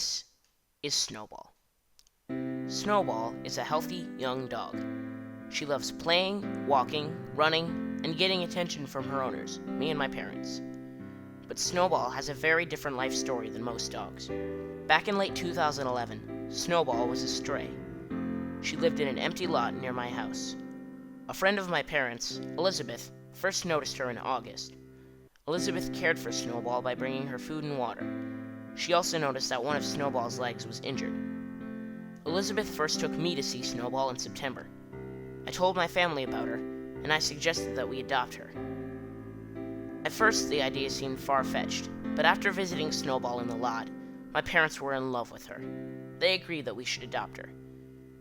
this is Snowball. Snowball is a healthy young dog. She loves playing, walking, running, and getting attention from her owners, me and my parents. But Snowball has a very different life story than most dogs. Back in late 2011, Snowball was a stray. She lived in an empty lot near my house. A friend of my parents, Elizabeth, first noticed her in August. Elizabeth cared for Snowball by bringing her food and water. She also noticed that one of Snowball's legs was injured. Elizabeth first took me to see Snowball in September. I told my family about her, and I suggested that we adopt her. At first, the idea seemed far-fetched, but after visiting Snowball in the lot, my parents were in love with her. They agreed that we should adopt her.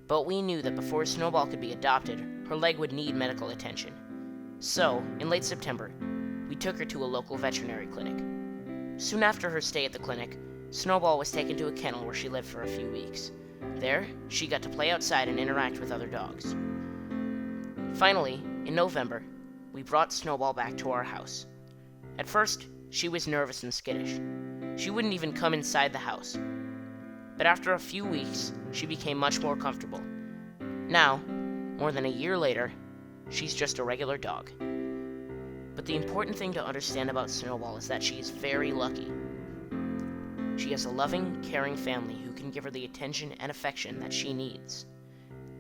But we knew that before Snowball could be adopted, her leg would need medical attention. So, in late September, we took her to a local veterinary clinic. Soon after her stay at the clinic, Snowball was taken to a kennel where she lived for a few weeks. There, she got to play outside and interact with other dogs. Finally, in November, we brought Snowball back to our house. At first, she was nervous and skittish. She wouldn't even come inside the house. But after a few weeks, she became much more comfortable. Now, more than a year later, she's just a regular dog. But the important thing to understand about Snowball is that she is very lucky. She has a loving, caring family who can give her the attention and affection that she needs.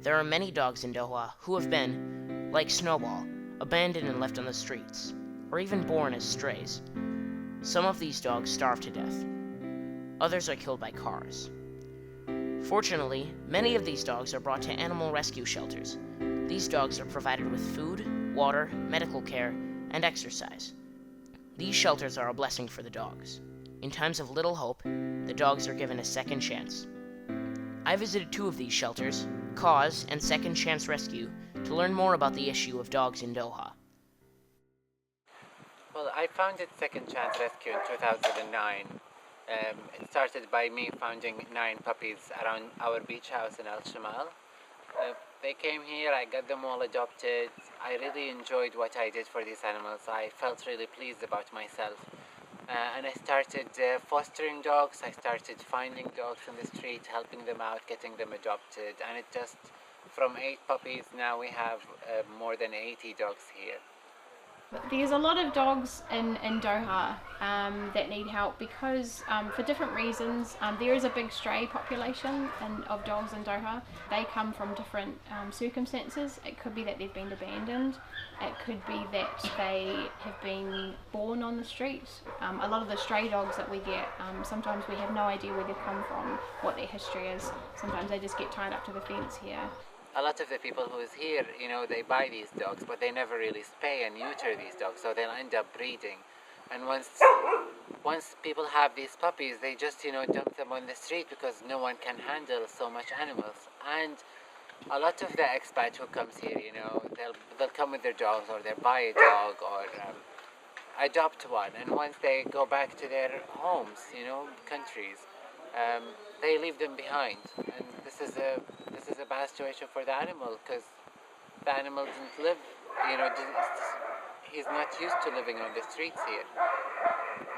There are many dogs in Doha who have been, like Snowball, abandoned and left on the streets, or even born as strays. Some of these dogs starve to death. Others are killed by cars. Fortunately, many of these dogs are brought to animal rescue shelters. These dogs are provided with food, water, medical care, and exercise. These shelters are a blessing for the dogs. In times of little hope, the dogs are given a second chance. I visited 2 of these shelters, Cause and Second Chance Rescue, to learn more about the issue of dogs in Doha. Well, I founded Second Chance Rescue in 2009. It started by me founding 9 puppies around our beach house in Al Shamal. They came here, I got them all adopted. I really enjoyed what I did for these animals. I felt really pleased about myself. And I started fostering dogs. I started finding dogs on the street, helping them out, getting them adopted. And it just, from 8 puppies, now we have more than 80 dogs here. There's a lot of dogs in Doha that need help because for different reasons. There is a big stray population of dogs in Doha. They come from different circumstances. It could be that they've been abandoned. It could be that they have been born on the street. A lot of the stray dogs that we get, sometimes we have no idea where they've come from, what their history is. Sometimes they just get tied up to the fence here. A lot of the people who is here, they buy these dogs, but they never really spay and neuter these dogs, so they'll end up breeding. And once people have these puppies, they just, dump them on the street because no one can handle so much animals. And a lot of the expat who comes here, they'll come with their dogs, or they'll buy a dog, or adopt one. And once they go back to their homes, countries, they leave them behind, and this is a bad situation for the animal because the animal didn't live, he's not used to living on the streets here.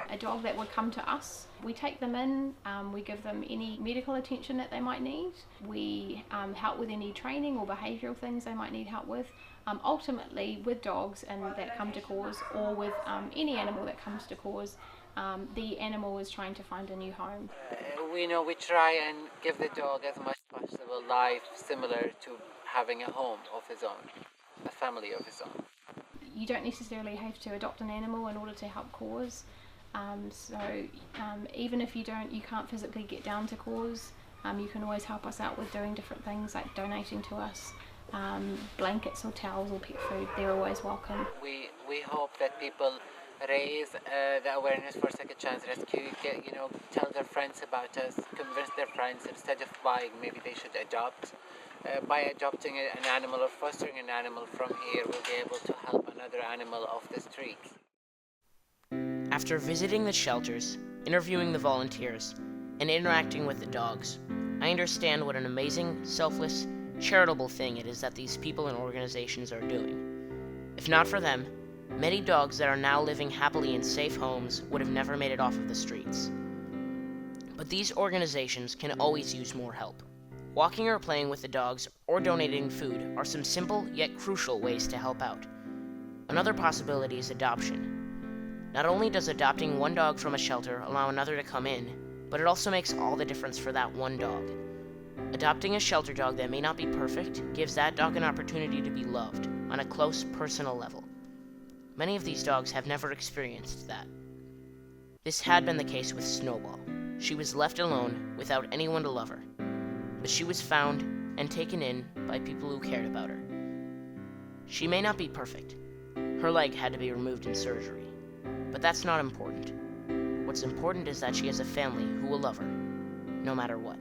A dog that would come to us, we take them in, we give them any medical attention that they might need, we help with any training or behavioural things they might need help with. Ultimately, with dogs and that come to cause, or with any animal that comes to cause, the animal is trying to find a new home. We try and give the dog as much possible life similar to having a home of his own, a family of his own. You don't necessarily have to adopt an animal in order to help cause. Even if you can't physically get down to cause, you can always help us out with doing different things like donating to us. Blankets or towels or pet food, they're always welcome. We hope that people raise the awareness for Second Chance Rescue, tell their friends about us, convince their friends instead of buying, maybe they should adopt. By adopting an animal or fostering an animal from here, we'll be able to help another animal off the streets. After visiting the shelters, interviewing the volunteers, and interacting with the dogs, I understand what an amazing, selfless, charitable thing it is that these people and organizations are doing. If not for them, many dogs that are now living happily in safe homes would have never made it off of the streets. But these organizations can always use more help. Walking or playing with the dogs or donating food are some simple yet crucial ways to help out. Another possibility is adoption. Not only does adopting one dog from a shelter allow another to come in, but it also makes all the difference for that one dog. Adopting a shelter dog that may not be perfect gives that dog an opportunity to be loved on a close, personal level. Many of these dogs have never experienced that. This had been the case with Snowball. She was left alone without anyone to love her. But she was found and taken in by people who cared about her. She may not be perfect. Her leg had to be removed in surgery. But that's not important. What's important is that she has a family who will love her, no matter what.